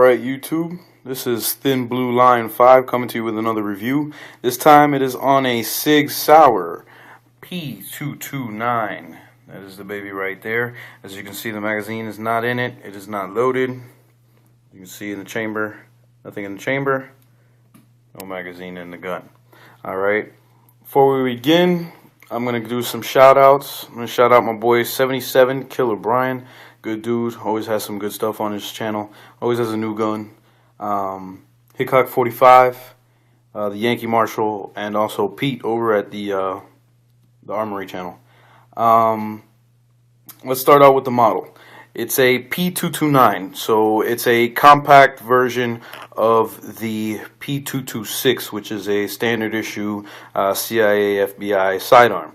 Alright YouTube, this is Thin Blue Line 5 coming to you with another review. This time it is on a Sig Sauer p229. That is the baby right there. As you can see, the magazine is not in it. It is not loaded. You can see in the chamber, nothing in the chamber. No magazine in the gun. Alright, before we begin, I'm going to do some shout outs. I'm going to shout out my boy 77 Killer Brian. Good dude, always has some good stuff on his channel. Always has a new gun. Hickok 45, the Yankee Marshal, and also Pete over at the Armory channel. Let's start out with the model. It's a p229, so it's a compact version of the p226, which is a standard issue CIA FBI sidearm.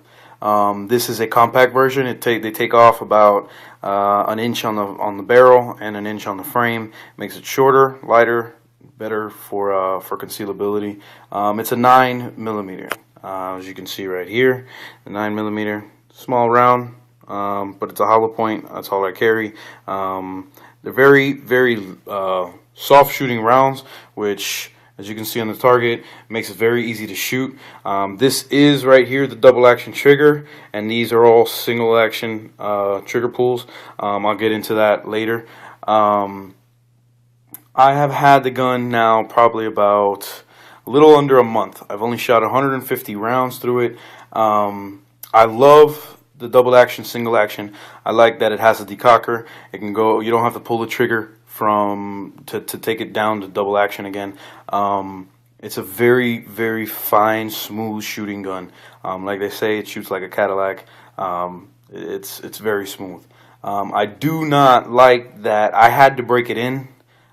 This is a compact version. They take off about an inch on the barrel and an inch on the frame. Makes it shorter, lighter, better for concealability. It's a 9mm, as you can see right here. The 9mm, small round, but it's a hollow point. That's all I carry. They're very soft shooting rounds, which, as you can see on the target, makes it very easy to shoot. This is right here the double action trigger, and these are all single action trigger pulls. I'll get into that later. I have had the gun now probably about a little under a month. I've only shot 150 rounds through it. I love the double action, single action. I like that it has a decocker. It can go, you don't have to pull the trigger to take it down to double action again. It's a very fine, smooth shooting gun. Like they say, it shoots like a Cadillac. It's very smooth. I do not like that I had to break it in.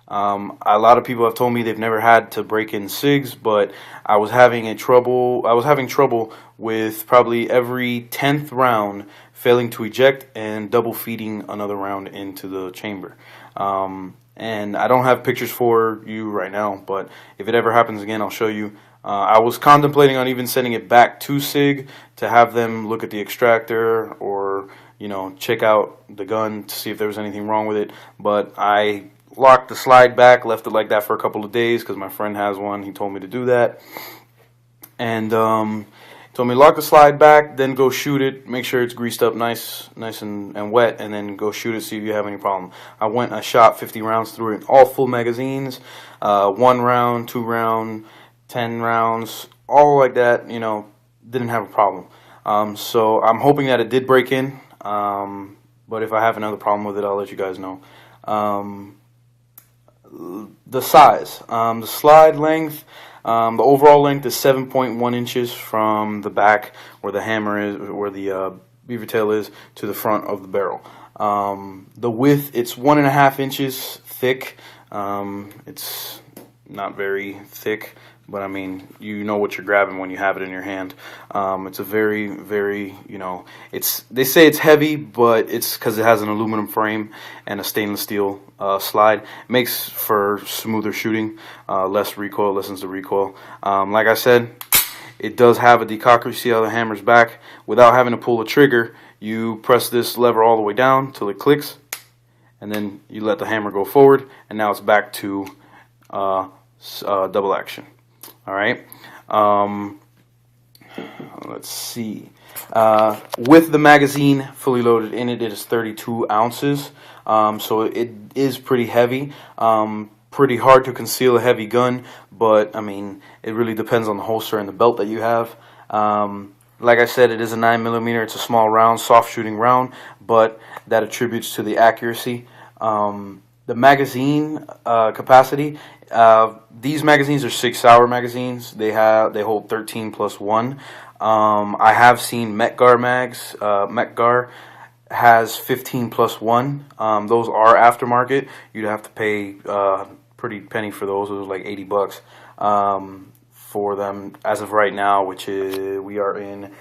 A lot of people have told me they've never had to break in SIGs, but I was having trouble with probably every 10th round failing to eject and double feeding another round into the chamber. And I don't have pictures for you right now, but if it ever happens again, I'll show you. I was contemplating on even sending it back to SIG to have them look at the extractor or, you know, check out the gun to see if there was anything wrong with it, but I locked the slide back, left it like that for a couple of days because my friend has one. He told me to do that, and told me lock the slide back, then go shoot it, make sure it's greased up nice and wet, and then go shoot it, see if you have any problem. I shot 50 rounds through it, all full magazines, 1 round, 2 round, 10 rounds, all like that, you know, didn't have a problem. So I'm hoping that it did break in, but if I have another problem with it, I'll let you guys know. The size, the slide length, the overall length is 7.1 inches from the back where the hammer is, where the beaver tail is, to the front of the barrel. The width, it's 1.5 inches thick. It's not very thick, but I mean, you know what you're grabbing when you have it in your hand. It's a very, you know, they say it's heavy, but it's because it has an aluminum frame and a stainless steel slide. It makes for smoother shooting, less recoil, lessens the recoil. Like I said, it does have a decocker. You see how the hammer's back? Without having to pull the trigger, you press this lever all the way down till it clicks, and then you let the hammer go forward, and now it's back to double action. Alright, let's see. With the magazine fully loaded in it, it is 32 ounces, so it is pretty heavy. Pretty hard to conceal a heavy gun, but I mean, it really depends on the holster and the belt that you have. Like I said, it is a 9mm. It's a small round, soft shooting round, but that attributes to the accuracy. The magazine capacity, these magazines are Sig Sauer magazines. They hold 13 plus 1. I have seen Metgar mags. Metgar has 15 plus 1. Those are aftermarket. You'd have to pay pretty penny for those. It was like 80 bucks for them as of right now, which is, we are in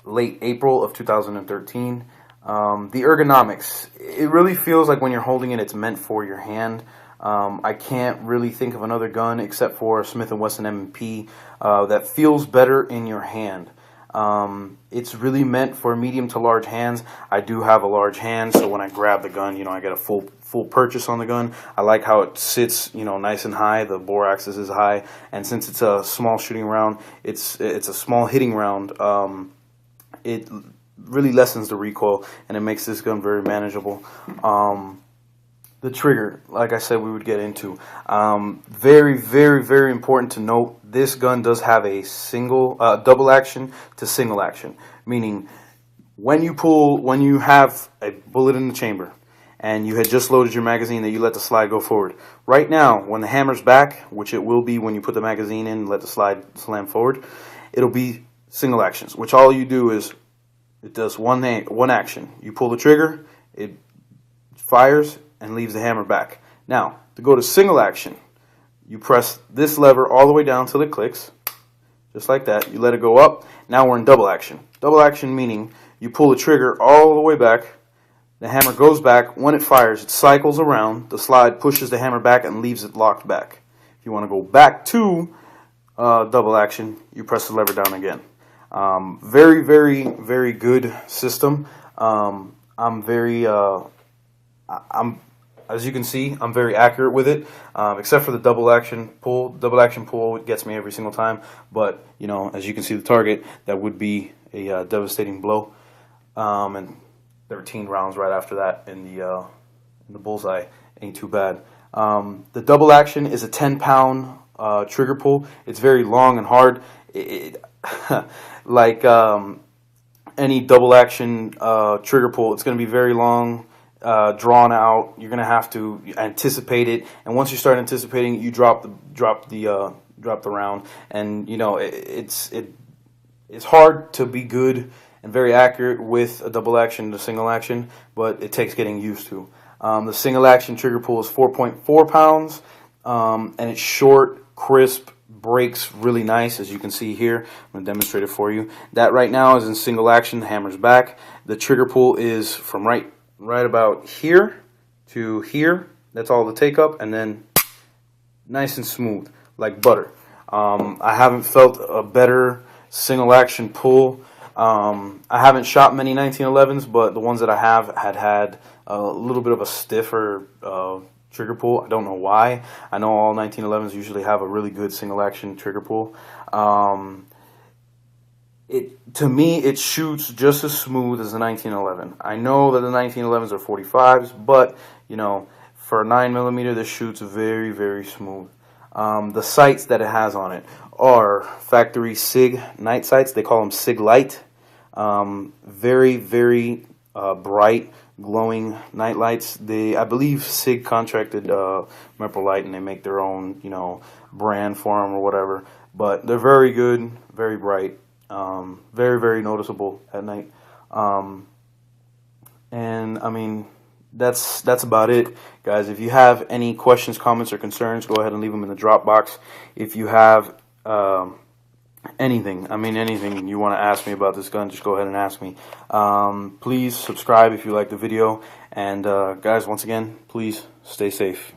late April of 2013. The ergonomics, it really feels like when you're holding it, it's meant for your hand. I can't really think of another gun except for Smith & Wesson M&P that feels better in your hand. It's really meant for medium to large hands. I do have a large hand, so when I grab the gun, you know, I get a full full purchase on the gun. I like how it sits, you know, nice and high. The bore axis is high, and since it's a small shooting round, it's a small hitting round. It really lessens the recoil, and it makes this gun very manageable. The trigger, like I said, we would get into. Very, very, very important to note. This gun does have a double action to single action, meaning when you have a bullet in the chamber and you had just loaded your magazine, that you let the slide go forward. Right now, when the hammer's back, which it will be when you put the magazine in and let the slide slam forward, it'll be single actions, which all you do is it does one action. You pull the trigger, it fires, and leaves the hammer back. Now, to go to single action, you press this lever all the way down till it clicks, just like that. You let it go up. Now we're in double action. Double action meaning you pull the trigger all the way back, the hammer goes back. When it fires, it cycles around, the slide pushes the hammer back and leaves it locked back. If you want to go back to double action, you press the lever down again. Very, very, very good system. As you can see, I'm very accurate with it, except for the double action pull. Double action pull gets me every single time, but you know, as you can see the target, that would be a devastating blow. And 13 rounds right after that in the bullseye ain't too bad. The double action is a 10-pound trigger pull. It's very long and hard. Like any double action trigger pull, it's going to be very long. Drawn out. You're gonna have to anticipate it, and once you start anticipating it, you drop the round, and you know it's hard to be good and very accurate with a double action to single action, but it takes getting used to. The single action trigger pull is 4.4 pounds, and it's short, crisp, breaks really nice, as you can see here. I'm gonna demonstrate it for you. That right now is in single action. The hammer's back. The trigger pull is from right about here to here. That's all the take up, and then nice and smooth like butter. I haven't felt a better single action pull. I haven't shot many 1911s, but the ones that I have had a little bit of a stiffer trigger pull. I don't know why. I know all 1911s usually have a really good single action trigger pull. To me, it shoots just as smooth as the 1911. I know that the 1911s are 45s, but you know, for a 9mm, this shoots very, very smooth. The sights that it has on it are factory Sig night sights. They call them Sig Light. Very, very bright, glowing night lights. I believe Sig contracted Maple Light, and they make their own, you know, brand for them or whatever. But they're very good, very bright. Very, very noticeable at night. And I mean, that's about it, guys. If you have any questions, comments, or concerns, go ahead and leave them in the drop box. If you have anything you want to ask me about this gun, just go ahead and ask me. Please subscribe if you like the video, and guys, once again, please stay safe.